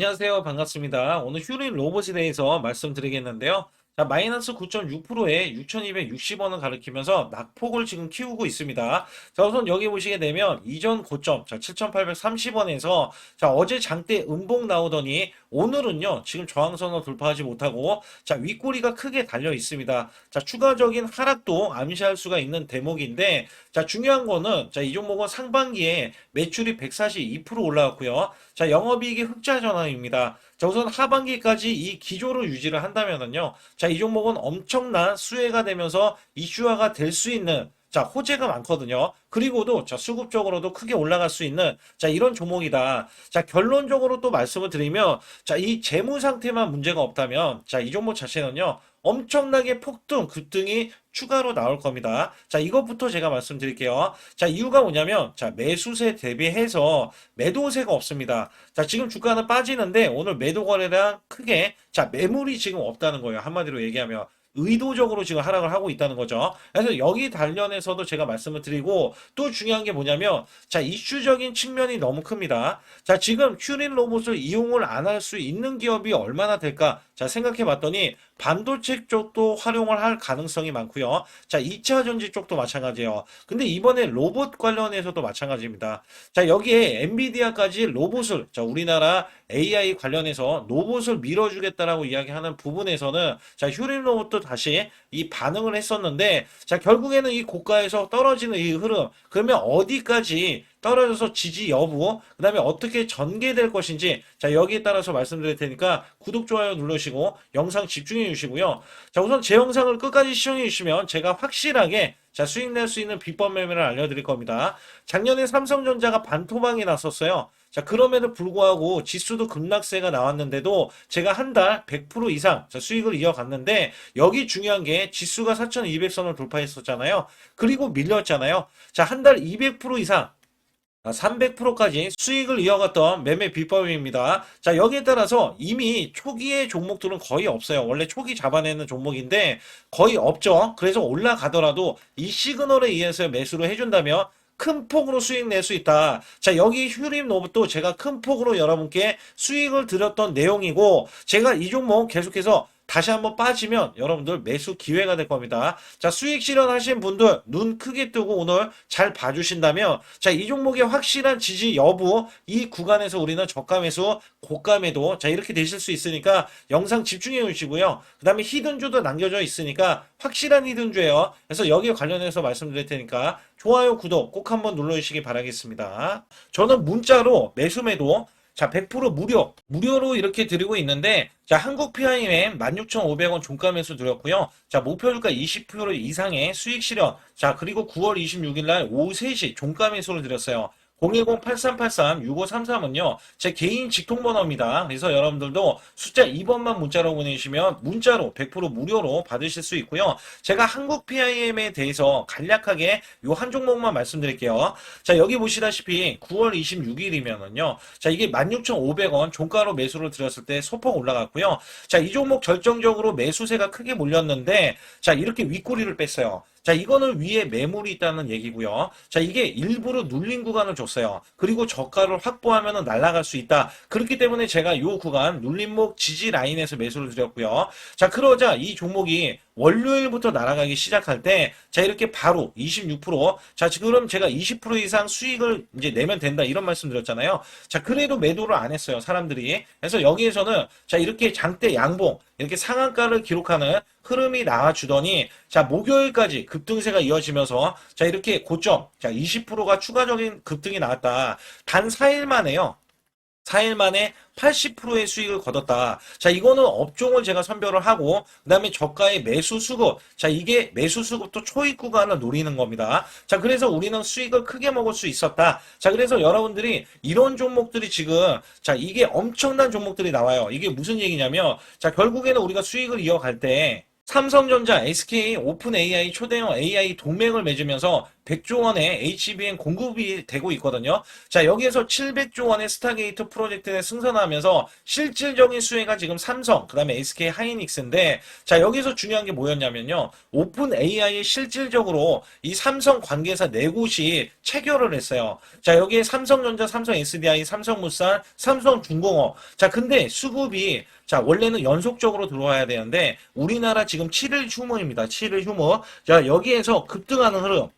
안녕하세요. 반갑습니다. 오늘 휴린 로봇에 대해서 말씀드리겠는데요. 자, 마이너스 9.6%에 6,260원을 가리키면서 낙폭을 지금 키우고 있습니다. 자, 우선 여기 보시게 되면 이전 고점, 자, 7,830원에서 자, 어제 장대 음봉 나오더니 오늘은요, 지금 저항선을 돌파하지 못하고 자, 윗꼬리가 크게 달려 있습니다. 자, 추가적인 하락도 암시할 수가 있는 대목인데 자, 중요한 거는 자, 이 종목은 상반기에 매출이 142% 올라왔고요. 자, 영업이익이 흑자 전환입니다. 자, 우선 하반기까지 이 기조를 유지를 한다면은요. 자, 이 종목은 엄청난 수혜가 되면서 이슈화가 될 수 있는 자, 호재가 많거든요. 그리고도 자, 수급적으로도 크게 올라갈 수 있는 자, 이런 종목이다. 자, 결론적으로 또 말씀을 드리면 자, 이 재무 상태만 문제가 없다면 자, 이 종목 자체는요. 엄청나게 폭등, 급등이 추가로 나올 겁니다. 자, 이것부터 제가 말씀드릴게요. 자, 이유가 뭐냐면, 자, 매수세 대비해서 매도세가 없습니다. 자, 지금 주가는 빠지는데, 오늘 매도 거래량 크게, 자, 매물이 지금 없다는 거예요. 한마디로 얘기하면. 의도적으로 지금 하락을 하고 있다는 거죠. 그래서 여기 관련해서도 제가 말씀을 드리고 또 중요한 게 뭐냐면 자 이슈적인 측면이 너무 큽니다. 자 지금 큐린 로봇을 이용을 안 할 수 있는 기업이 얼마나 될까? 자 생각해 봤더니 반도체 쪽도 활용을 할 가능성이 많고요. 자 2차 전지 쪽도 마찬가지예요. 근데 이번에 로봇 관련해서도 마찬가지입니다. 자 여기에 엔비디아까지 로봇을 자 우리나라 AI 관련해서 로봇을 밀어주겠다라고 이야기하는 부분에서는 자 휴린 로봇도 다시 이 반응을 했었는데 자 결국에는 이 고가에서 떨어지는 이 흐름 그러면 어디까지 떨어져서 지지 여부 그 다음에 어떻게 전개될 것인지 자 여기에 따라서 말씀드릴 테니까 구독 좋아요 누르시고 영상 집중해 주시고요. 자 우선 제 영상을 끝까지 시청해 주시면 제가 확실하게 자 수익 낼 수 있는 비법 매매를 알려드릴 겁니다. 작년에 삼성전자가 반토막이 났었어요. 자 그럼에도 불구하고 지수도 급락세가 나왔는데도 제가 한 달 100% 이상 자, 수익을 이어갔는데 여기 중요한 게 지수가 4200선을 돌파했었잖아요. 그리고 밀렸잖아요. 자 한 달 200% 이상 300%까지 수익을 이어갔던 매매 비법입니다. 자, 여기에 따라서 이미 초기의 종목들은 거의 없어요. 원래 초기 잡아내는 종목인데 거의 없죠. 그래서 올라가더라도 이 시그널에 의해서 매수를 해준다면 큰 폭으로 수익 낼 수 있다. 자, 여기 휴림 로봇도 제가 큰 폭으로 여러분께 수익을 드렸던 내용이고 제가 이 종목 계속해서 다시 한번 빠지면 여러분들 매수 기회가 될 겁니다. 자, 수익 실현하신 분들 눈 크게 뜨고 오늘 잘 봐주신다면 자, 이 종목의 확실한 지지 여부 이 구간에서 우리는 저가 매수 고가 매도 자, 이렇게 되실 수 있으니까 영상 집중해 주시고요. 그 다음에 히든주도 남겨져 있으니까 확실한 히든주예요. 그래서 여기에 관련해서 말씀드릴 테니까 좋아요, 구독 꼭 한번 눌러주시기 바라겠습니다. 저는 문자로 매수 매도 자, 100% 무료로 이렇게 드리고 있는데, 자, 한국 PIM 16,500원 종가 매수 드렸고요. 자, 목표 주가 20% 이상의 수익 실현. 자, 그리고 9월 26일 날 오후 3시 종가 매수를 드렸어요. 010-8383-6533은요, 제 개인 직통번호입니다. 그래서 여러분들도 숫자 2번만 문자로 보내주시면 문자로 100% 무료로 받으실 수 있고요. 제가 한국 PIM에 대해서 간략하게 요 한 종목만 말씀드릴게요. 자, 여기 보시다시피 9월 26일이면은요, 자, 이게 16,500원 종가로 매수를 드렸을 때 소폭 올라갔고요. 자, 이 종목 결정적으로 매수세가 크게 몰렸는데, 자, 이렇게 윗꼬리를 뺐어요. 자, 이거는 위에 매물이 있다는 얘기고요. 자, 이게 일부러 눌린 구간을 줬어요. 그리고 저가를 확보하면 날아갈 수 있다. 그렇기 때문에 제가 이 구간 눌림목 지지 라인에서 매수를 드렸고요. 자, 그러자 이 종목이 월요일부터 날아가기 시작할 때, 자, 이렇게 바로 26%, 자, 지금 제가 20% 이상 수익을 이제 내면 된다, 이런 말씀 드렸잖아요. 자, 그래도 매도를 안 했어요, 사람들이. 그래서 여기에서는, 자, 이렇게 장대 양봉, 이렇게 상한가를 기록하는 흐름이 나와주더니, 자, 목요일까지 급등세가 이어지면서, 자, 이렇게 고점, 자, 20%가 추가적인 급등이 나왔다. 단 4일 만에요. 4일 만에 80%의 수익을 거뒀다. 자, 이거는 업종을 제가 선별을 하고, 그 다음에 저가의 매수 수급. 자, 이게 매수 수급도 초입 구간을 노리는 겁니다. 자, 그래서 우리는 수익을 크게 먹을 수 있었다. 자, 그래서 여러분들이 이런 종목들이 지금, 자, 이게 엄청난 종목들이 나와요. 이게 무슨 얘기냐면, 자, 결국에는 우리가 수익을 이어갈 때, 삼성전자, SK, 오픈 AI, 초대형 AI 동맹을 맺으면서 100조 원의 HBM 공급이 되고 있거든요. 자, 여기에서 700조 원의 스타게이트 프로젝트에 승선하면서 실질적인 수혜가 지금 삼성, 그 다음에 SK 하이닉스인데, 자, 여기서 중요한 게 뭐였냐면요. 오픈 AI에 실질적으로 이 삼성 관계사 네 곳이 체결을 했어요. 자, 여기에 삼성전자, 삼성 SDI, 삼성물산, 삼성중공업. 자, 근데 수급이 자, 원래는 연속적으로 들어와야 되는데, 우리나라 지금 7일 휴무입니다. 7일 휴무. 자, 여기에서 급등하는 흐름.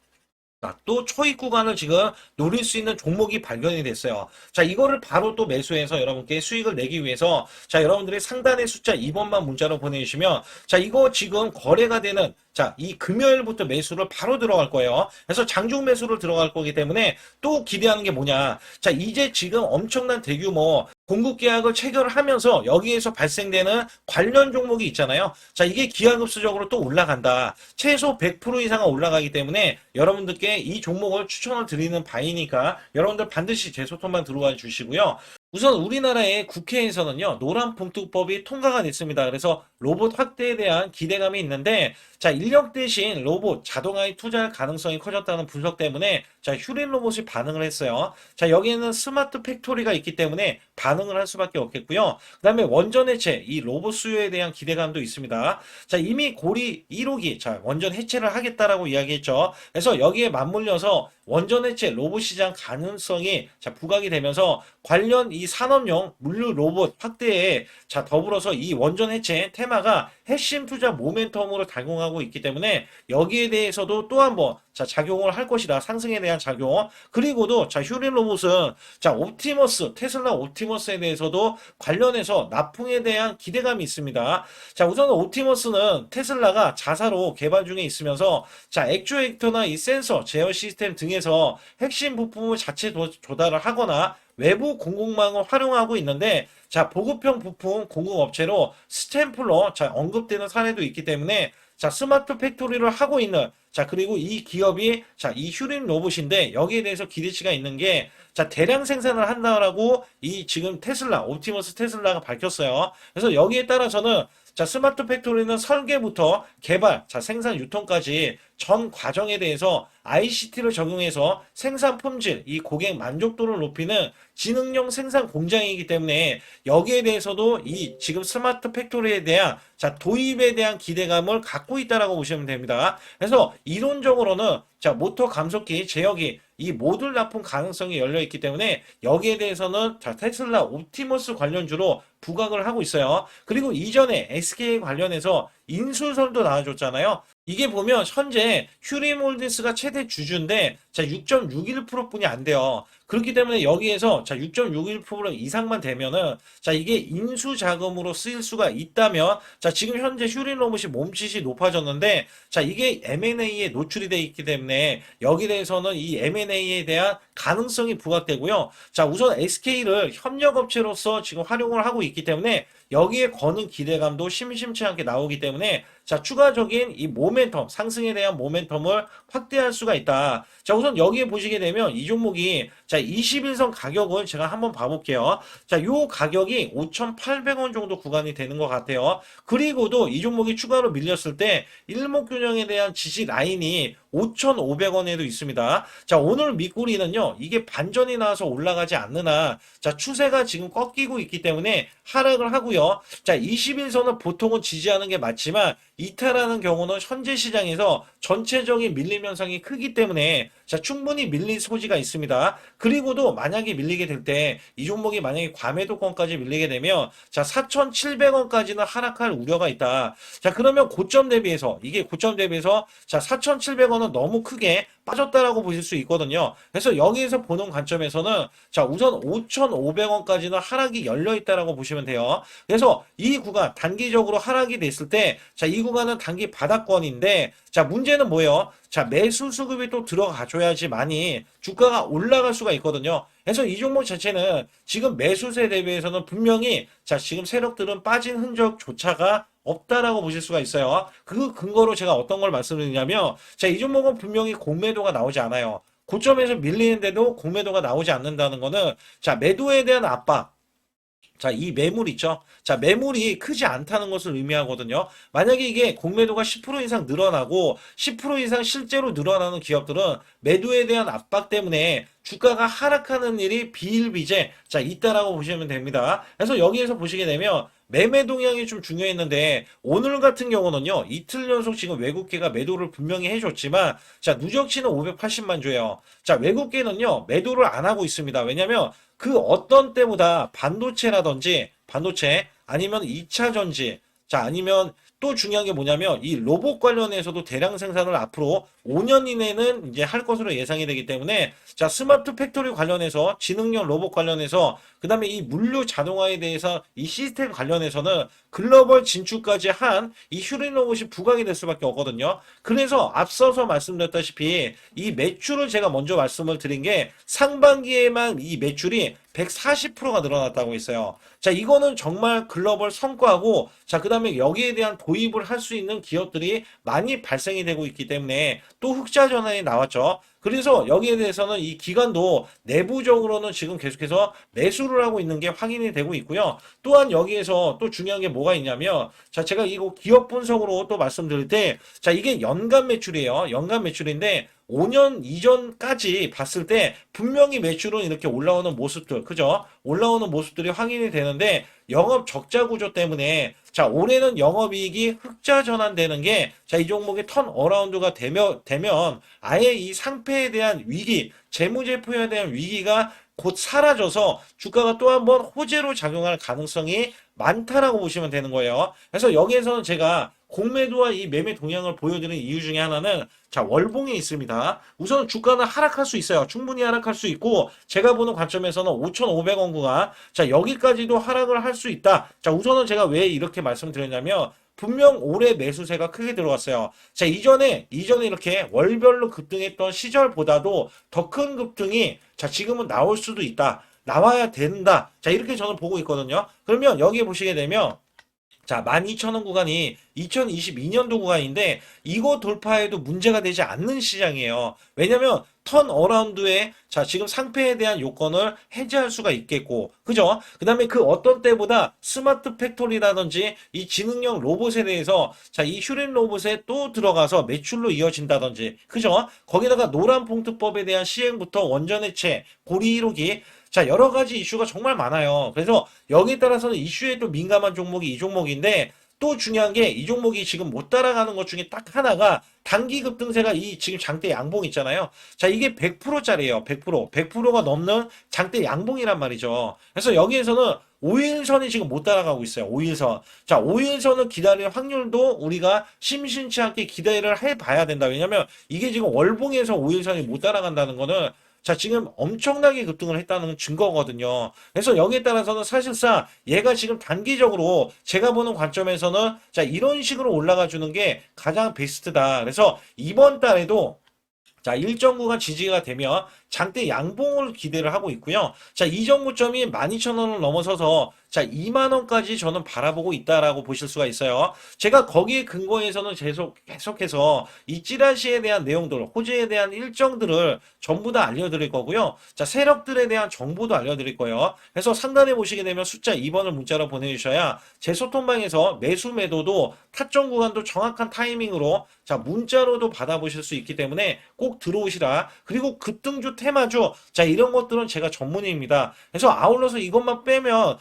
또 초입 구간을 지금 노릴 수 있는 종목이 발견이 됐어요. 자, 이거를 바로 또 매수해서 여러분께 수익을 내기 위해서 자, 여러분들이 상단의 숫자 2번만 문자로 보내주시면 자, 이거 지금 거래가 되는 자, 이 금요일부터 매수를 바로 들어갈 거예요. 그래서 장중 매수를 들어갈 거기 때문에 또 기대하는 게 뭐냐. 자, 이제 지금 엄청난 대규모 공급 계약을 체결하면서 여기에서 발생되는 관련 종목이 있잖아요. 자, 이게 기하급수적으로 또 올라간다. 최소 100% 이상은 올라가기 때문에 여러분들께 이 종목을 추천을 드리는 바이니까 여러분들 반드시 제 소통만 들어와 주시고요. 우선 우리나라의 국회에서는요, 노란봉투법이 통과가 됐습니다. 그래서 로봇 확대에 대한 기대감이 있는데, 자, 인력 대신 로봇, 자동화에 투자할 가능성이 커졌다는 분석 때문에, 자, 휴린 로봇이 반응을 했어요. 자, 여기에는 스마트 팩토리가 있기 때문에 반응을 할 수밖에 없겠고요. 그 다음에 원전 해체, 이 로봇 수요에 대한 기대감도 있습니다. 자, 이미 고리 1호기, 자, 원전 해체를 하겠다라고 이야기했죠. 그래서 여기에 맞물려서 원전 해체 로봇 시장 가능성이 자, 부각이 되면서 관련 이 산업용 물류 로봇 확대에 자, 더불어서 이 원전 해체 테마가 핵심 투자 모멘텀으로 작용하고 있기 때문에 여기에 대해서도 또 한번 자, 작용을 할 것이다. 상승에 대한 작용. 그리고도 자, 휴린 로봇은 자, 옵티머스, 테슬라 옵티머스에 대해서도 관련해서 납품에 대한 기대감이 있습니다. 자, 우선 옵티머스는 테슬라가 자사로 개발 중에 있으면서 자, 액추에이터나 이 센서, 제어 시스템 등에서 핵심 부품을 자체 조달을 하거나 외부 공급망을 활용하고 있는데 자, 보급형 부품 공급업체로 스탬플러 자, 언급되는 사례도 있기 때문에 자, 스마트 팩토리를 하고 있는 자, 그리고 이 기업이 자, 이 휴린 로봇인데 여기에 대해서 기대치가 있는 게 자, 대량 생산을 한다라고 이 지금 테슬라, 옵티머스 테슬라가 밝혔어요. 그래서 여기에 따라서는 자, 스마트 팩토리는 설계부터 개발, 자, 생산 유통까지 전 과정에 대해서 ICT를 적용해서 생산 품질, 이 고객 만족도를 높이는 지능형 생산 공장이기 때문에 여기에 대해서도 이 지금 스마트 팩토리에 대한 자, 도입에 대한 기대감을 갖고 있다라고 보시면 됩니다. 그래서 이론적으로는 자, 모터 감속기, 제어기 이 모듈 납품 가능성이 열려 있기 때문에 여기에 대해서는 자, 테슬라 옵티머스 관련주로 부각을 하고 있어요. 그리고 이전에 SK 관련해서 인수설도 나와줬잖아요. 이게 보면 현재 휴리몰디스가 최대 주주인데 자 6.61%뿐이 안 돼요. 그렇기 때문에 여기에서 자 6.61% 이상만 되면은 자 이게 인수 자금으로 쓰일 수가 있다면 자 지금 현재 휴린 로봇이 몸짓이 높아졌는데 자 이게 M&A에 노출이 돼 있기 때문에 여기 대해서는 이 M&A에 대한 가능성이 부각되고요. 자 우선 SK를 협력업체로서 지금 활용을 하고 있기 때문에 여기에 거는 기대감도 심심치 않게 나오기 때문에 자 추가적인 이 모멘텀 상승에 대한 모멘텀을 확대할 수가 있다. 자 우선 여기에 보시게 되면 이 종목이 자 21선 가격을 제가 한번 봐볼게요. 자 요 가격이 5,800원 정도 구간이 되는 것 같아요. 그리고도 이 종목이 추가로 밀렸을 때 일목균형에 대한 지지 라인이 5,500원에도 있습니다. 자 오늘 밑꼬리는요 이게 반전이 나와서 올라가지 않느나 자 추세가 지금 꺾이고 있기 때문에 하락을 하고요. 자 21선은 보통은 지지하는 게 맞지만 이탈하는 경우는 현재 시장에서 전체적인 밀림 현상이 크기 때문에 자 충분히 밀릴 소지가 있습니다. 그리고도 만약에 밀리게 될 때 이 종목이 만약에 과매도권까지 밀리게 되면 자 4,700원까지는 하락할 우려가 있다. 자 그러면 고점 대비해서 이게 고점 대비해서 자 4,700원은 너무 크게 빠졌다라고 보실 수 있거든요. 그래서 여기에서 보는 관점에서는 자 우선 5,500원까지는 하락이 열려 있다라고 보시면 돼요. 그래서 이 구간 단기적으로 하락이 됐을 때 자 이 구간은 단기 바닥권인데 자 문제는 뭐예요? 자 매수 수급이 또 들어가 줘야지만이 주가가 올라갈 수가 있거든요. 그래서 이 종목 자체는 지금 매수세 대비해서는 분명히 자 지금 세력들은 빠진 흔적조차가 없다라고 보실 수가 있어요. 그 근거로 제가 어떤 걸 말씀드리냐면 자 이 종목은 분명히 공매도가 나오지 않아요. 고점에서 밀리는데도 공매도가 나오지 않는다는 거는 자 매도에 대한 압박 자, 이 매물 있죠? 자, 매물이 크지 않다는 것을 의미하거든요. 만약에 이게 공매도가 10% 이상 늘어나고 10% 이상 실제로 늘어나는 기업들은 매도에 대한 압박 때문에 주가가 하락하는 일이 비일비재 자, 있다라고 보시면 됩니다. 그래서 여기에서 보시게 되면 매매 동향이 좀 중요했는데 오늘 같은 경우는요. 이틀 연속 지금 외국계가 매도를 분명히 해줬지만 자, 누적치는 580만 주예요. 자, 외국계는요. 매도를 안 하고 있습니다. 왜냐면 그 어떤 때보다 반도체 아니면 2차 전지 자 아니면 또 중요한 게 뭐냐면 이 로봇 관련해서도 대량 생산을 앞으로 5년 이내는 이제 할 것으로 예상이 되기 때문에 자 스마트 팩토리 관련해서 지능형 로봇 관련해서 그다음에 이 물류 자동화에 대해서 이 시스템 관련해서는 글로벌 진출까지 한 이 휴린 로봇이 부각이 될 수밖에 없거든요. 그래서 앞서서 말씀드렸다시피 이 매출을 제가 먼저 말씀을 드린 게 상반기에만 이 매출이 140%가 늘어났다고 했어요. 자, 이거는 정말 글로벌 성과고, 자, 그 다음에 여기에 대한 도입을 할 수 있는 기업들이 많이 발생이 되고 있기 때문에 또 흑자 전환이 나왔죠. 그래서 여기에 대해서는 이 기관도 내부적으로는 지금 계속해서 매수를 하고 있는 게 확인이 되고 있고요. 또한 여기에서 또 중요한 게 뭐가 있냐면, 자, 제가 이거 기업 분석으로 또 말씀드릴 때, 자, 이게 연간 매출이에요. 연간 매출인데, 5년 이전까지 봤을 때 분명히 매출은 이렇게 올라오는 모습들, 그죠? 올라오는 모습들이 확인이 되는데 영업 적자 구조 때문에 자, 올해는 영업이익이 흑자 전환되는 게 자, 이 종목의 턴 어라운드가 되면 아예 이 상패에 대한 위기, 재무제표에 대한 위기가 곧 사라져서 주가가 또 한 번 호재로 작용할 가능성이 많다라고 보시면 되는 거예요. 그래서 여기에서는 제가 공매도와 이 매매 동향을 보여드리는 이유 중에 하나는 자, 월봉이 있습니다. 우선 주가는 하락할 수 있어요. 충분히 하락할 수 있고 제가 보는 관점에서는 5,500원 구간 자, 여기까지도 하락을 할 수 있다. 자, 우선은 제가 왜 이렇게 말씀드렸냐면 분명 올해 매수세가 크게 들어왔어요. 자, 이전에 이렇게 월별로 급등했던 시절보다도 더 큰 급등이 자, 지금은 나올 수도 있다. 나와야 된다. 자, 이렇게 저는 보고 있거든요. 그러면 여기에 보시게 되면 자, 12,000원 구간이 2022년도 구간인데 이거 돌파해도 문제가 되지 않는 시장이에요. 왜냐면 턴 어라운드에 자, 지금 상패에 대한 요건을 해제할 수가 있겠고, 그죠? 그 다음에 그 어떤 때보다 스마트 팩토리라든지 이 지능형 로봇에 대해서 자, 이 휴린 로봇에 또 들어가서 매출로 이어진다든지, 그죠? 거기다가 노란 봉투법에 대한 시행부터 원전 해체, 고리 이루기, 자, 여러 가지 이슈가 정말 많아요. 그래서 여기에 따라서는 이슈에 또 민감한 종목이 이 종목인데 또 중요한 게 이 종목이 지금 못 따라가는 것 중에 딱 하나가 단기 급등세가 이 지금 장대 양봉 있잖아요. 자, 이게 100%짜리예요. 100%. 100%가 넘는 장대 양봉이란 말이죠. 그래서 여기에서는 5일선이 지금 못 따라가고 있어요. 5일선. 자, 5일선을 기다릴 확률도 우리가 심심치 않게 기대를 해봐야 된다. 왜냐면 이게 지금 월봉에서 5일선이 못 따라간다는 거는 자, 지금 엄청나게 급등을 했다는 증거거든요. 그래서 여기에 따라서는 사실상 얘가 지금 단기적으로 제가 보는 관점에서는 자, 이런 식으로 올라가 주는 게 가장 베스트다. 그래서 이번 달에도 자, 일정 구간 지지가 되면 장대 양봉을 기대를 하고 있고요. 자, 이전 고점이 12,000원을 넘어서서 자, 2만원까지 저는 바라보고 있다라고 보실 수가 있어요. 제가 거기에 근거해서는 계속해서 이 찌라시에 대한 내용들, 호재에 대한 일정들을 전부 다 알려드릴 거고요. 자, 세력들에 대한 정보도 알려드릴 거예요. 그래서 상단에 보시게 되면 숫자 2번을 문자로 보내주셔야 제 소통방에서 매수 매도도 타점 구간도 정확한 타이밍으로 자, 문자로도 받아보실 수 있기 때문에 꼭 들어오시라. 그리고 급등주, 테마주, 자, 이런 것들은 제가 전문입니다. 그래서 아울러서 이것만 빼면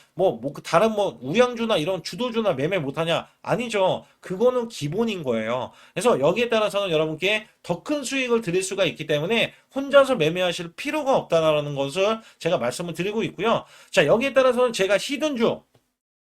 다른 우량주나 이런 주도주나 매매 못하냐? 아니죠. 그거는 기본인 거예요. 그래서 여기에 따라서는 여러분께 더 큰 수익을 드릴 수가 있기 때문에 혼자서 매매하실 필요가 없다라는 것을 제가 말씀을 드리고 있고요. 자, 여기에 따라서는 제가 히든주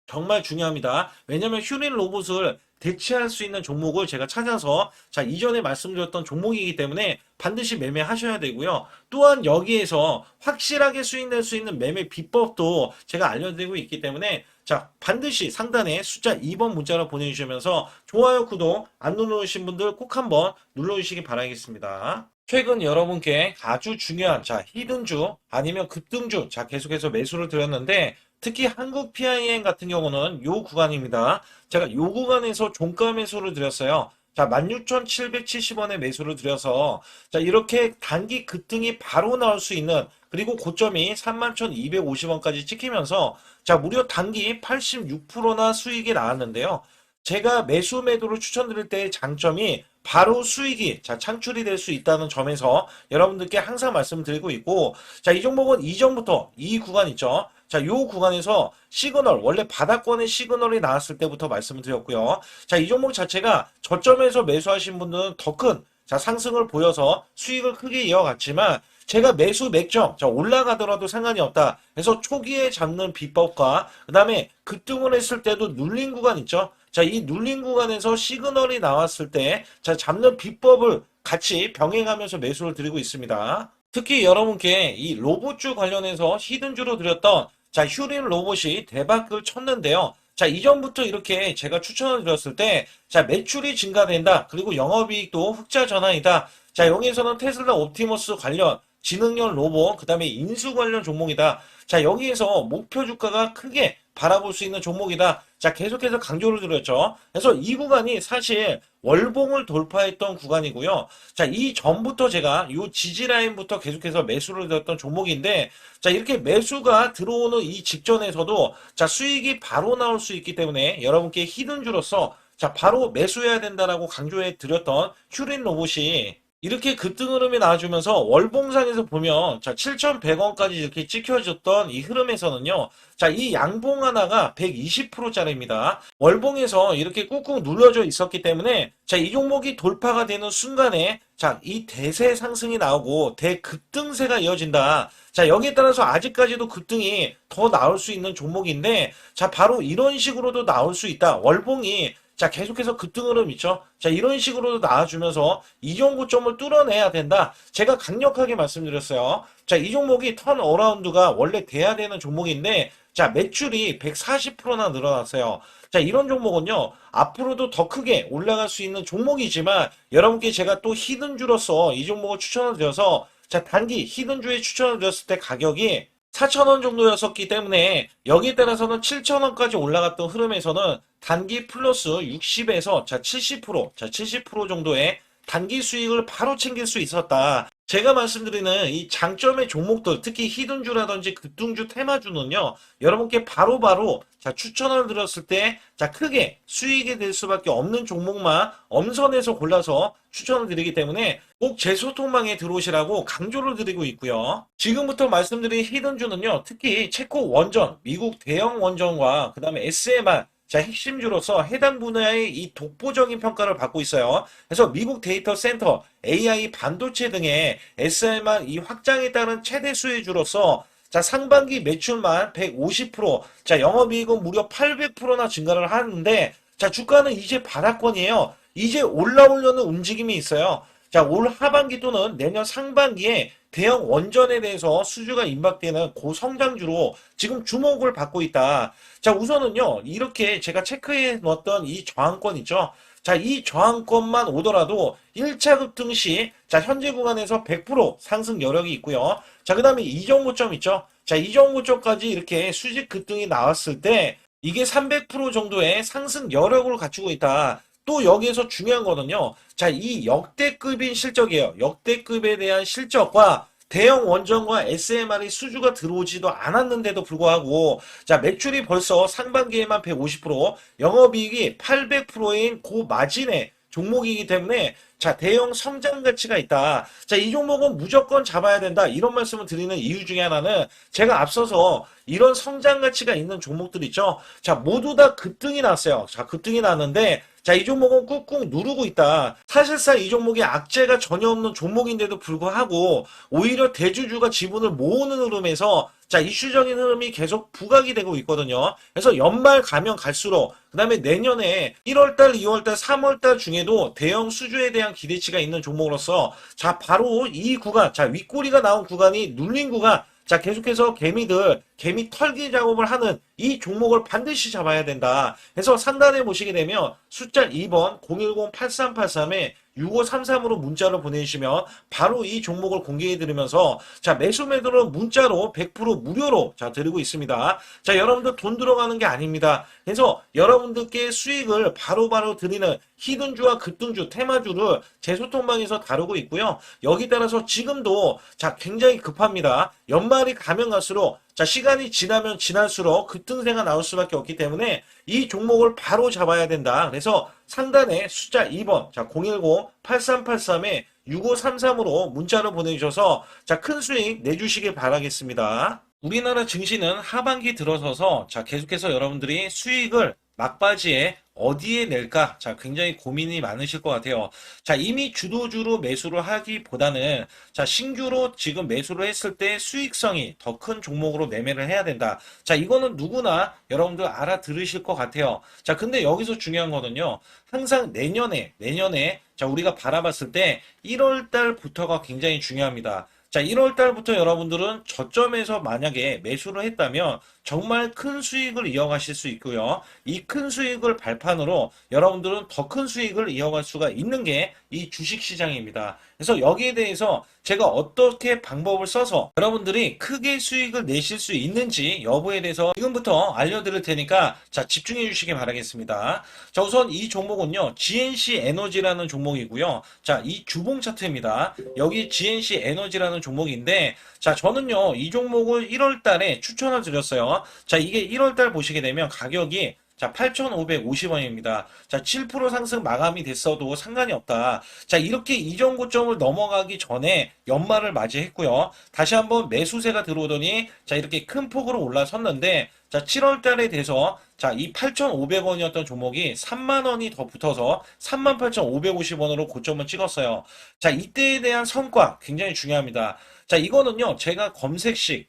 정말 중요합니다. 왜냐면 휴린 로봇을 대체할 수 있는 종목을 제가 찾아서 자, 이전에 말씀드렸던 종목이기 때문에 반드시 매매하셔야 되고요. 또한 여기에서 확실하게 수익 낼 수 있는 매매 비법도 제가 알려드리고 있기 때문에 자, 반드시 상단에 숫자 2번 문자로 보내주시면서 좋아요, 구독 안 눌러주신 분들 꼭 한번 눌러주시기 바라겠습니다. 최근 여러분께 아주 중요한 자, 히든주 아니면 급등주 자, 계속해서 매수를 드렸는데 특히 한국 PIN 같은 경우는 요 구간입니다. 제가 요 구간에서 종가 매수를 드렸어요. 자, 16,770원에 매수를 드려서 자, 이렇게 단기 급등이 바로 나올 수 있는 그리고 고점이 31,250원까지 찍히면서 자, 무려 단기 86%나 수익이 나왔는데요. 제가 매수 매도를 추천드릴 때의 장점이 바로 수익이 자, 창출이 될 수 있다는 점에서 여러분들께 항상 말씀드리고 있고 자, 이 종목은 이전부터 이 구간 있죠. 자, 요 구간에서 시그널, 원래 바닥권의 시그널이 나왔을 때부터 말씀을 드렸고요. 자, 이 종목 자체가 저점에서 매수하신 분들은 더 큰 자, 상승을 보여서 수익을 크게 이어갔지만 제가 매수 맥점, 자, 올라가더라도 상관이 없다. 그래서 초기에 잡는 비법과 그 다음에 급등을 했을 때도 눌린 구간 있죠. 자, 이 눌린 구간에서 시그널이 나왔을 때, 자, 잡는 비법을 같이 병행하면서 매수를 드리고 있습니다. 특히 여러분께 이 로봇주 관련해서 히든주로 드렸던 자, 휴린 로봇이 대박을 쳤는데요. 자, 이전부터 이렇게 제가 추천을 드렸을 때, 자, 매출이 증가된다. 그리고 영업이익도 흑자 전환이다. 자, 여기에서는 테슬라 옵티머스 관련 지능형 로봇, 그 다음에 인수 관련 종목이다. 자, 여기에서 목표 주가가 크게 바라볼 수 있는 종목이다. 자, 계속해서 강조를 드렸죠. 그래서 이 구간이 사실 월봉을 돌파했던 구간이고요. 자, 이 전부터 제가 이 지지 라인부터 계속해서 매수를 드렸던 종목인데, 자, 이렇게 매수가 들어오는 이 직전에서도 자, 수익이 바로 나올 수 있기 때문에 여러분께 히든주로서 자, 바로 매수해야 된다라고 강조해 드렸던 휴린 로봇이 이렇게 급등 흐름이 나와주면서 월봉상에서 보면 자 7,100원까지 이렇게 찍혀졌던 이 흐름에서는요. 자, 이 양봉 하나가 120%짜리입니다. 월봉에서 이렇게 꾹꾹 눌러져 있었기 때문에 자, 이 종목이 돌파가 되는 순간에 자, 이 대세 상승이 나오고 대급등세가 이어진다. 자, 여기에 따라서 아직까지도 급등이 더 나올 수 있는 종목인데 자, 바로 이런 식으로도 나올 수 있다. 월봉이 자, 계속해서 급등 흐름 있죠. 자, 이런 식으로도 나와주면서 이전 고점을 뚫어내야 된다. 제가 강력하게 말씀드렸어요. 자, 이 종목이 턴 어라운드가 원래 돼야 되는 종목인데, 자, 매출이 140%나 늘어났어요. 자, 이런 종목은요, 앞으로도 더 크게 올라갈 수 있는 종목이지만, 여러분께 제가 또 히든주로서 이 종목을 추천을 드려서, 자, 단기 히든주에 추천을 드렸을 때 가격이 4,000원 정도였었기 때문에 여기에 따라서는 7,000원까지 올라갔던 흐름에서는 단기 플러스 60에서 자 70% 정도의 단기 수익을 바로 챙길 수 있었다. 제가 말씀드리는 이 장점의 종목들, 특히 히든주라든지 급등주 테마주는요, 여러분께 바로바로 자 추천을 드렸을 때 자 크게 수익이 될 수밖에 없는 종목만 엄선해서 골라서 추천을 드리기 때문에 꼭 제 소통방에 들어오시라고 강조를 드리고 있고요. 지금부터 말씀드린 히든주는요, 특히 체코 원전, 미국 대형 원전과 그 다음에 SMR 자, 핵심주로서 해당 분야의 이 독보적인 평가를 받고 있어요. 그래서 미국 데이터 센터, AI 반도체 등의 SMR 이 확장에 따른 최대 수혜주로서 자, 상반기 매출만 150%, 자, 영업이익은 무려 800%나 증가를 하는데, 자, 주가는 이제 바닥권이에요. 이제 올라오려는 움직임이 있어요. 자, 올 하반기 또는 내년 상반기에 대형 원전에 대해서 수주가 임박되는 고성장주로 지금 주목을 받고 있다. 자, 우선은요, 이렇게 제가 체크해 놓았던 이 저항권 있죠. 자, 이 저항권만 오더라도 1차 급등 시, 자, 현재 구간에서 100% 상승 여력이 있고요. 자, 그 다음에 이전 고점 있죠. 자, 이전 고점까지 이렇게 수직 급등이 나왔을 때, 이게 300% 정도의 상승 여력을 갖추고 있다. 또 여기에서 중요한 거는요. 자, 이 역대급인 실적이에요. 역대급에 대한 실적과 대형 원전과 SMR이 수주가 들어오지도 않았는데도 불구하고 자, 매출이 벌써 상반기에만 150%, 영업이익이 800%인 고마진의 종목이기 때문에 자, 대형 성장 가치가 있다. 자, 이 종목은 무조건 잡아야 된다. 이런 말씀을 드리는 이유 중에 하나는 제가 앞서서 이런 성장 가치가 있는 종목들 있죠. 자, 모두 다 급등이 났어요. 자, 급등이 났는데 자, 이 종목은 꾹꾹 누르고 있다. 사실상 이 종목이 악재가 전혀 없는 종목인데도 불구하고 오히려 대주주가 지분을 모으는 흐름에서 자, 이슈적인 흐름이 계속 부각이 되고 있거든요. 그래서 연말 가면 갈수록 그 다음에 내년에 1월달, 2월달, 3월달 중에도 대형 수주에 대한 기대치가 있는 종목으로서 자, 바로 이 구간, 자, 윗꼬리가 나온 구간이 눌린 구간, 자, 계속해서 개미들, 개미 털기 작업을 하는 이 종목을 반드시 잡아야 된다. 그래서 상단에 보시게 되면 숫자 2번 010-8383에 6533으로 문자를 보내주시면 바로 이 종목을 공개해 드리면서 자, 매수 매도는 문자로 100% 무료로 자, 드리고 있습니다. 자, 여러분들 돈 들어가는 게 아닙니다. 그래서 여러분들께 수익을 바로바로 드리는 히든주와 급등주, 테마주를 제 소통방에서 다루고 있고요. 여기 따라서 지금도 자, 굉장히 급합니다. 연말이 가면 갈수록 자, 시간이 지나면 지날수록 급등세가 나올 수밖에 없기 때문에 이 종목을 바로 잡아야 된다. 그래서 상단에 숫자 2번, 자, 010-8383에 6533으로 문자를 보내주셔서 자, 큰 수익 내주시길 바라겠습니다. 우리나라 증시는 하반기 들어서서 자, 계속해서 여러분들이 수익을 막바지에 어디에 낼까? 자, 굉장히 고민이 많으실 것 같아요. 자, 이미 주도주로 매수를 하기보다는 자, 신규로 지금 매수를 했을 때 수익성이 더 큰 종목으로 매매를 해야 된다. 자, 이거는 누구나 여러분들 알아들으실 것 같아요. 자, 근데 여기서 중요한 거는요. 항상 내년에 자, 우리가 바라봤을 때 1월 달부터가 굉장히 중요합니다. 자, 1월 달부터 여러분들은 저점에서 만약에 매수를 했다면 정말 큰 수익을 이어가실 수 있고요. 이 큰 수익을 발판으로 여러분들은 더 큰 수익을 이어갈 수가 있는 게 이 주식시장입니다. 그래서 여기에 대해서 제가 어떻게 방법을 써서 여러분들이 크게 수익을 내실 수 있는지 여부에 대해서 지금부터 알려드릴 테니까 자, 집중해 주시기 바라겠습니다. 자, 우선 이 종목은요, GNC 에너지라는 종목이고요. 자, 이 주봉 차트입니다. 여기 GNC 에너지라는 종목인데 자, 저는요, 이 종목을 1월 달에 추천을 드렸어요. 자, 이게 1월 달 보시게 되면 가격이 자, 8,550원입니다. 자, 7% 상승 마감이 됐어도 상관이 없다. 자, 이렇게 이전 고점을 넘어가기 전에 연말을 맞이했고요. 다시 한번 매수세가 들어오더니 자, 이렇게 큰 폭으로 올라섰는데 자, 7월 달에 돼서 자, 이 8,500원이었던 종목이 3만 원이 더 붙어서 38,550원으로 고점을 찍었어요. 자, 이때에 대한 성과 굉장히 중요합니다. 자, 이거는요, 제가 검색식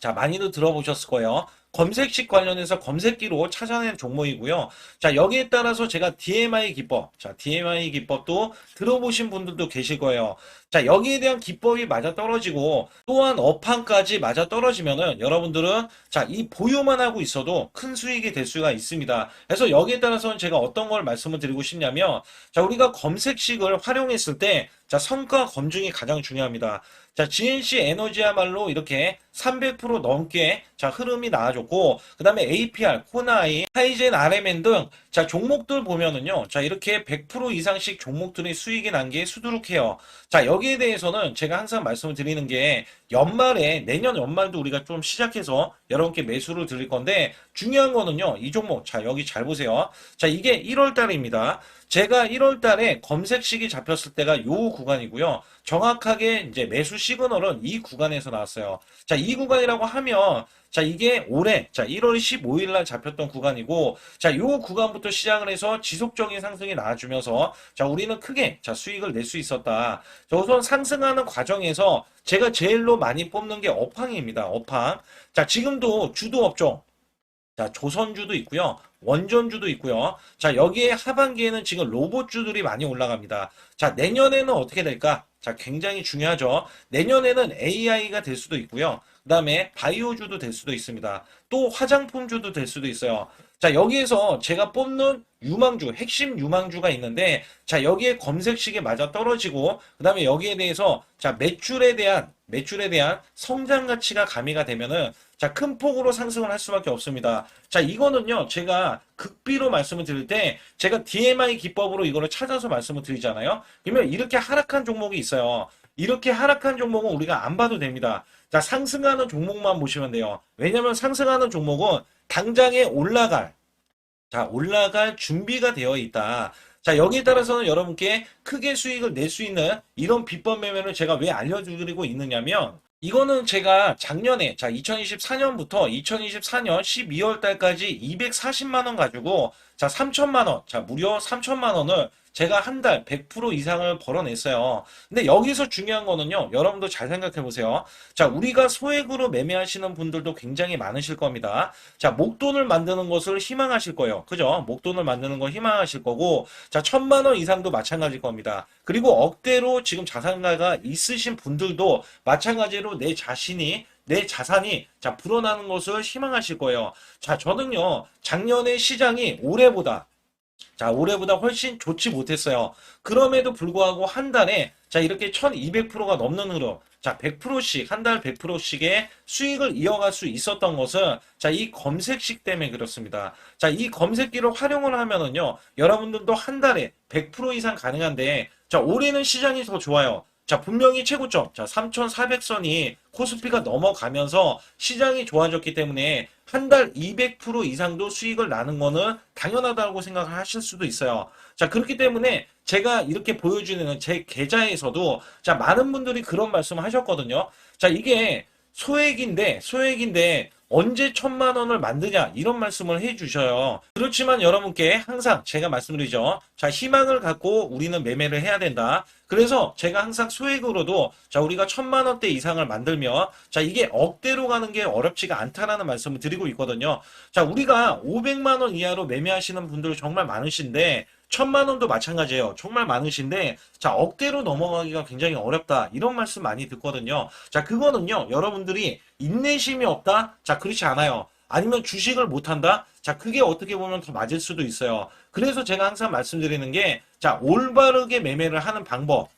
자, 많이들 들어보셨을 거예요. 검색식 관련해서 검색기로 찾아낸 종목이고요. 자, 여기에 따라서 제가 DMI 기법, 자, DMI 기법도 들어보신 분들도 계실 거예요. 자, 여기에 대한 기법이 맞아 떨어지고 또한 업황까지 맞아 떨어지면은 여러분들은 자, 이 보유만 하고 있어도 큰 수익이 될 수가 있습니다. 그래서 여기에 따라서는 제가 어떤 걸 말씀을 드리고 싶냐면 자, 우리가 검색식을 활용했을 때 자, 성과 검증이 가장 중요합니다. 자, GNC 에너지야말로 이렇게 300% 넘게 자, 흐름이 나와줬고, 그 다음에 APR, 코나이, 하이젠, RMN 등 자, 종목들 보면은요. 자, 이렇게 100% 이상씩 종목들이 수익이 난 게 수두룩해요. 자, 여기에 대해서는 제가 항상 말씀을 드리는 게 연말에 내년 연말도 우리가 좀 시작해서 여러분께 매수를 드릴 건데 중요한 거는요. 이 종목 자, 여기 잘 보세요. 자, 이게 1월 달입니다. 제가 1월 달에 검색식이 잡혔을 때가 요 구간이고요. 정확하게 이제 매수 시그널은 이 구간에서 나왔어요. 자, 이 구간이라고 하면 자, 이게 올해 자, 1월 15일 날 잡혔던 구간이고 자, 요 구간부터 시작을 해서 지속적인 상승이 나와주면서 자, 우리는 크게 자, 수익을 낼 수 있었다. 자, 우선 상승하는 과정에서 제가 제일로 많이 뽑는 게 업황입니다. 업황. 자, 지금도 주도 업종 자, 조선주도 있고요. 원전주도 있고요. 자, 여기에 하반기에는 지금 로봇주들이 많이 올라갑니다. 자, 내년에는 어떻게 될까? 자, 굉장히 중요하죠. 내년에는 AI가 될 수도 있고요. 그 다음에 바이오주도 될 수도 있습니다. 또 화장품주도 될 수도 있어요. 자, 여기에서 제가 뽑는 유망주, 핵심 유망주가 있는데, 자, 여기에 검색식에 맞아 떨어지고, 그 다음에 여기에 대해서, 자, 매출에 대한 성장 가치가 가미가 되면은, 자, 큰 폭으로 상승을 할 수밖에 없습니다. 자, 이거는요, 제가 극비로 말씀을 드릴 때, 제가 DMI 기법으로 이거를 찾아서 말씀을 드리잖아요. 그러면 이렇게 하락한 종목이 있어요. 이렇게 하락한 종목은 우리가 안 봐도 됩니다. 자, 상승하는 종목만 보시면 돼요. 왜냐면 상승하는 종목은 당장에 올라갈 준비가 되어 있다. 자, 여기에 따라서는 여러분께 크게 수익을 낼 수 있는 이런 비법 매매를 제가 왜 알려드리고 있느냐면, 이거는 제가 작년에, 자, 2024년부터 2024년 12월 달까지 240만 원 가지고, 자, 3천만 원, 자, 무려 3천만 원을 제가 한 달 100% 이상을 벌어냈어요. 근데 여기서 중요한 거는요, 여러분도 잘 생각해 보세요. 자, 우리가 소액으로 매매하시는 분들도 굉장히 많으실 겁니다. 자, 목돈을 만드는 것을 희망하실 거예요. 그죠? 목돈을 만드는 걸 희망하실 거고, 자, 1,000만 원 이상도 마찬가지일 겁니다. 그리고 억대로 지금 자산가가 있으신 분들도 마찬가지로 내 자산이 자 불어나는 것을 희망하실 거예요. 자, 저는요 작년에 시장이 자, 올해보다 훨씬 좋지 못했어요. 그럼에도 불구하고 한 달에 자, 이렇게 1200%가 넘는 흐름. 자, 100%씩, 한 달 100%씩의 수익을 이어갈 수 있었던 것은 자, 이 검색식 때문에 그렇습니다. 자, 이 검색기를 활용을 하면은요, 여러분들도 한 달에 100% 이상 가능한데, 자, 올해는 시장이 더 좋아요. 자, 분명히 최고점, 자, 3,400선이 코스피가 넘어가면서 시장이 좋아졌기 때문에 한 달 200% 이상도 수익을 나는 거는 당연하다고 생각을 하실 수도 있어요. 자, 그렇기 때문에 제가 이렇게 보여주는 제 계좌에서도 자, 많은 분들이 그런 말씀을 하셨거든요. 자, 이게 소액인데 언제 1,000만 원을 만드냐 이런 말씀을 해주셔요. 그렇지만 여러분께 항상 제가 말씀드리죠. 자, 희망을 갖고 우리는 매매를 해야 된다. 그래서 제가 항상 소액으로도 자, 우리가 1,000만 원대 이상을 만들면 자, 이게 억대로 가는 게 어렵지가 않다라는 말씀을 드리고 있거든요. 자, 우리가 500만 원 이하로 매매하시는 분들 정말 많으신데 1,000만 원도 마찬가지예요. 정말 많으신데 자, 억대로 넘어가기가 굉장히 어렵다. 이런 말씀 많이 듣거든요. 자, 그거는요. 여러분들이 인내심이 없다? 자, 그렇지 않아요. 아니면 주식을 못한다? 자, 그게 어떻게 보면 더 맞을 수도 있어요. 그래서 제가 항상 말씀드리는 게 자, 올바르게 매매를 하는 방법.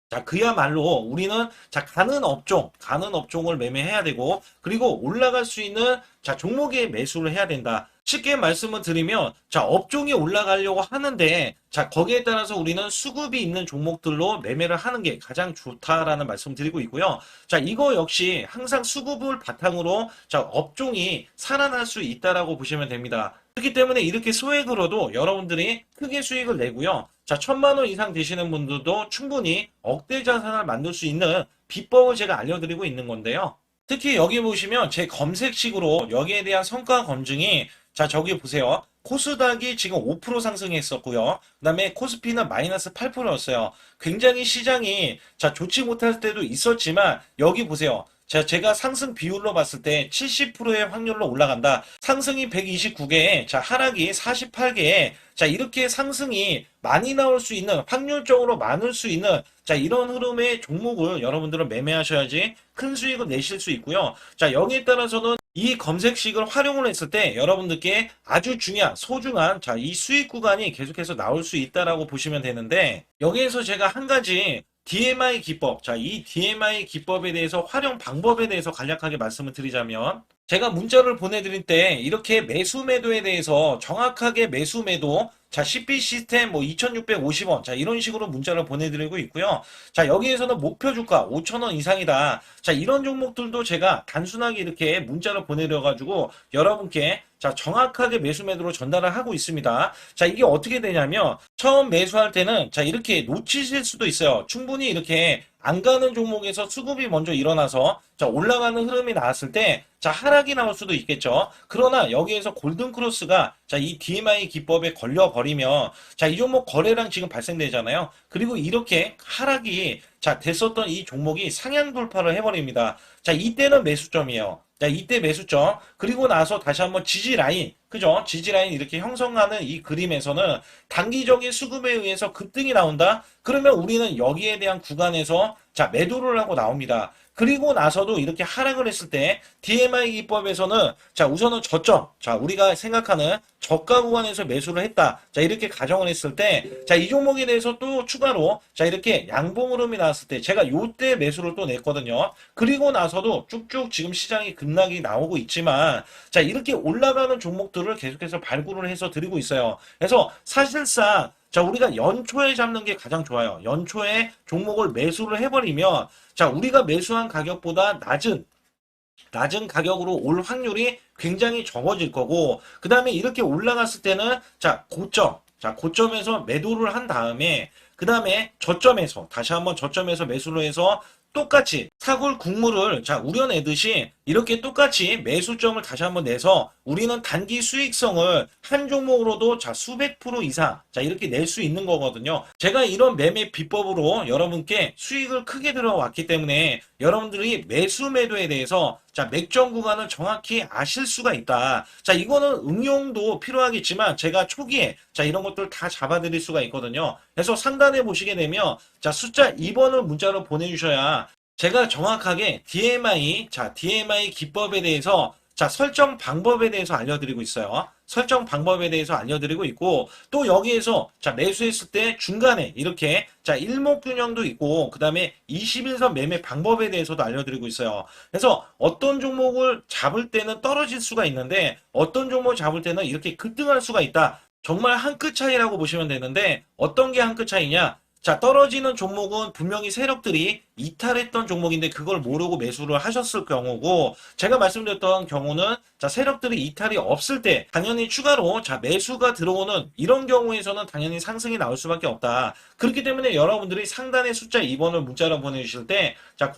자, 그야말로 우리는 자, 가는 업종을 매매해야 되고, 그리고 올라갈 수 있는 자, 종목에 매수를 해야 된다. 쉽게 말씀을 드리면, 자, 업종이 올라가려고 하는데, 자, 거기에 따라서 우리는 수급이 있는 종목들로 매매를 하는 게 가장 좋다라는 말씀을 드리고 있고요. 자, 이거 역시 항상 수급을 바탕으로 자, 업종이 살아날 수 있다라고 보시면 됩니다. 그렇기 때문에 이렇게 소액으로도 여러분들이 크게 수익을 내고요. 자, 1,000만 원 이상 되시는 분들도 충분히 억대 자산을 만들 수 있는 비법을 제가 알려드리고 있는 건데요. 특히 여기 보시면 제 검색식으로 여기에 대한 성과 검증이 자, 저기 보세요. 코스닥이 지금 5% 상승했었고요. 그다음에 코스피는 마이너스 8%였어요. 굉장히 시장이 자, 좋지 못할 때도 있었지만 여기 보세요. 자, 제가 상승 비율로 봤을 때 70%의 확률로 올라간다. 상승이 129개에, 자, 하락이 48개에, 자, 이렇게 상승이 많이 나올 수 있는, 확률적으로 많을 수 있는, 자, 이런 흐름의 종목을 여러분들은 매매하셔야지 큰 수익을 내실 수 있고요. 자, 여기에 따라서는 이 검색식을 활용을 했을 때 여러분들께 아주 중요한, 소중한, 자, 이 수익 구간이 계속해서 나올 수 있다라고 보시면 되는데, 여기에서 제가 한 가지 DMI 기법, 자, 이 DMI 기법에 대해서 활용 방법에 대해서 간략하게 말씀을 드리자면, 제가 문자를 보내드릴 때 이렇게 매수 매도에 대해서 정확하게 매수 매도, 자, CP 시스템 뭐 2,650원, 자, 이런 식으로 문자를 보내드리고 있고요. 자, 여기에서는 목표 주가 5,000원 이상이다. 자, 이런 종목들도 제가 단순하게 이렇게 문자를 보내드려가지고 여러분께 자, 정확하게 매수 매도로 전달을 하고 있습니다. 자, 이게 어떻게 되냐면 처음 매수할 때는 자, 이렇게 놓치실 수도 있어요. 충분히 이렇게 안 가는 종목에서 수급이 먼저 일어나서 자, 올라가는 흐름이 나왔을 때 자, 하락이 나올 수도 있겠죠. 그러나 여기에서 골든 크로스가 자, 이 DMI 기법에 걸려 버리면 자, 이 종목 거래량 지금 발생되잖아요. 그리고 이렇게 하락이 자, 됐었던 이 종목이 상향 돌파를 해버립니다. 자, 이때는 매수점이에요. 자, 이때 매수점. 그리고 나서 다시 한번 지지 라인. 그죠? 지지 라인 이렇게 형성하는 이 그림에서는 단기적인 수급에 의해서 급등이 나온다? 그러면 우리는 여기에 대한 구간에서 자, 매도를 하고 나옵니다. 그리고 나서도 이렇게 하락을 했을 때 DMI 기법에서는 자, 우선은 저점. 자, 우리가 생각하는 저가 구간에서 매수를 했다. 자, 이렇게 가정을 했을 때 자, 이 종목에 대해서 또 추가로 자, 이렇게 양봉 흐름이 나왔을 때 제가 요때 매수를 또 냈거든요. 그리고 나서도 쭉쭉 지금 시장이 급락이 나오고 있지만 자, 이렇게 올라가는 종목들을 계속해서 발굴을 해서 드리고 있어요. 그래서 사실상 자, 우리가 연초에 잡는 게 가장 좋아요. 연초에 종목을 매수를 해버리면 자, 우리가 매수한 가격보다 낮은 가격으로 올 확률이 굉장히 적어질 거고, 그 다음에 이렇게 올라갔을 때는 자, 고점에서 매도를 한 다음에 그 다음에 저점에서 다시 한번 저점에서 매수를 해서 똑같이 사골 국물을 자, 우려내듯이 이렇게 똑같이 매수점을 다시 한번 내서 우리는 단기 수익성을 한 종목으로도 자, 수백 프로 이상 자, 이렇게 낼 수 있는 거거든요. 제가 이런 매매 비법으로 여러분께 수익을 크게 들어왔기 때문에 여러분들이 매수 매도에 대해서 자, 맥점 구간을 정확히 아실 수가 있다. 자, 이거는 응용도 필요하겠지만 제가 초기에 자, 이런 것들 다 잡아드릴 수가 있거든요. 그래서 상단에 보시게 되면 자, 숫자 2번을 문자로 보내주셔야 제가 정확하게 DMI 기법에 대해서 자, 설정 방법에 대해서 알려드리고 있어요. 설정 방법에 대해서 알려드리고 있고, 또 여기에서 자, 매수했을 때 중간에 이렇게 자, 일목균형도 있고, 그 다음에 21선 매매 방법에 대해서도 알려드리고 있어요. 그래서 어떤 종목을 잡을 때는 떨어질 수가 있는데, 어떤 종목을 잡을 때는 이렇게 급등할 수가 있다. 정말 한 끗 차이라고 보시면 되는데, 어떤 게 한 끗 차이냐? 자, 떨어지는 종목은 분명히 세력들이 이탈했던 종목인데 그걸 모르고 매수를 하셨을 경우고, 제가 말씀드렸던 경우는 자, 세력들이 이탈이 없을 때 당연히 추가로 자, 매수가 들어오는 이런 경우에서는 당연히 상승이 나올 수밖에 없다. 그렇기 때문에 여러분들이 상단의 숫자 2번을 문자로 보내주실 때 자,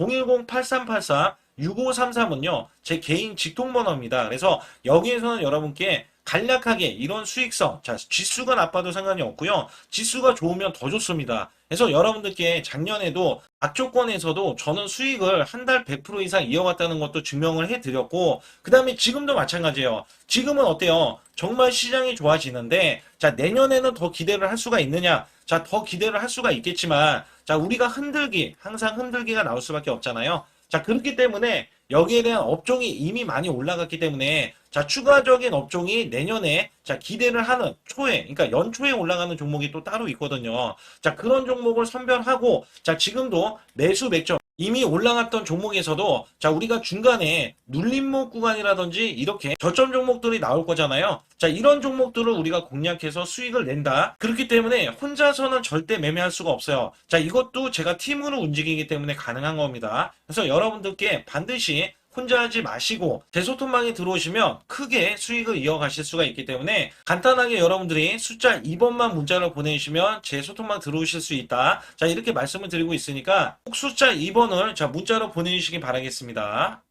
010-8384-6533은요, 제 개인 직통번호입니다. 그래서 여기에서는 여러분께 간략하게 이런 수익성, 자, 지수가 나빠도 상관이 없고요. 지수가 좋으면 더 좋습니다. 그래서 여러분들께 작년에도 악조건에서도 저는 수익을 한 달 100% 이상 이어갔다는 것도 증명을 해드렸고, 그 다음에 지금도 마찬가지예요. 지금은 어때요? 정말 시장이 좋아지는데, 자, 내년에는 더 기대를 할 수가 있느냐? 자, 더 기대를 할 수가 있겠지만, 자, 우리가 항상 흔들기가 나올 수밖에 없잖아요. 자, 그렇기 때문에 여기에 대한 업종이 이미 많이 올라갔기 때문에 자, 추가적인 업종이 내년에 자, 기대를 하는 초에, 그러니까 연초에 올라가는 종목이 또 따로 있거든요. 자, 그런 종목을 선별하고 자, 지금도 매수 맥점 이미 올라갔던 종목에서도 자, 우리가 중간에 눌림목 구간이라든지 이렇게 저점 종목들이 나올 거잖아요. 자, 이런 종목들을 우리가 공략해서 수익을 낸다. 그렇기 때문에 혼자서는 절대 매매할 수가 없어요. 자, 이것도 제가 팀으로 움직이기 때문에 가능한 겁니다. 그래서 여러분들께 반드시 혼자 하지 마시고 대소통방에 들어오시면 크게 수익을 이어가실 수가 있기 때문에 간단하게 여러분들이 숫자 2번만 문자로 보내주시면 제 소통방 들어오실 수 있다. 자, 이렇게 말씀을 드리고 있으니까 꼭 숫자 2번을 자, 문자로 보내주시기 바라겠습니다.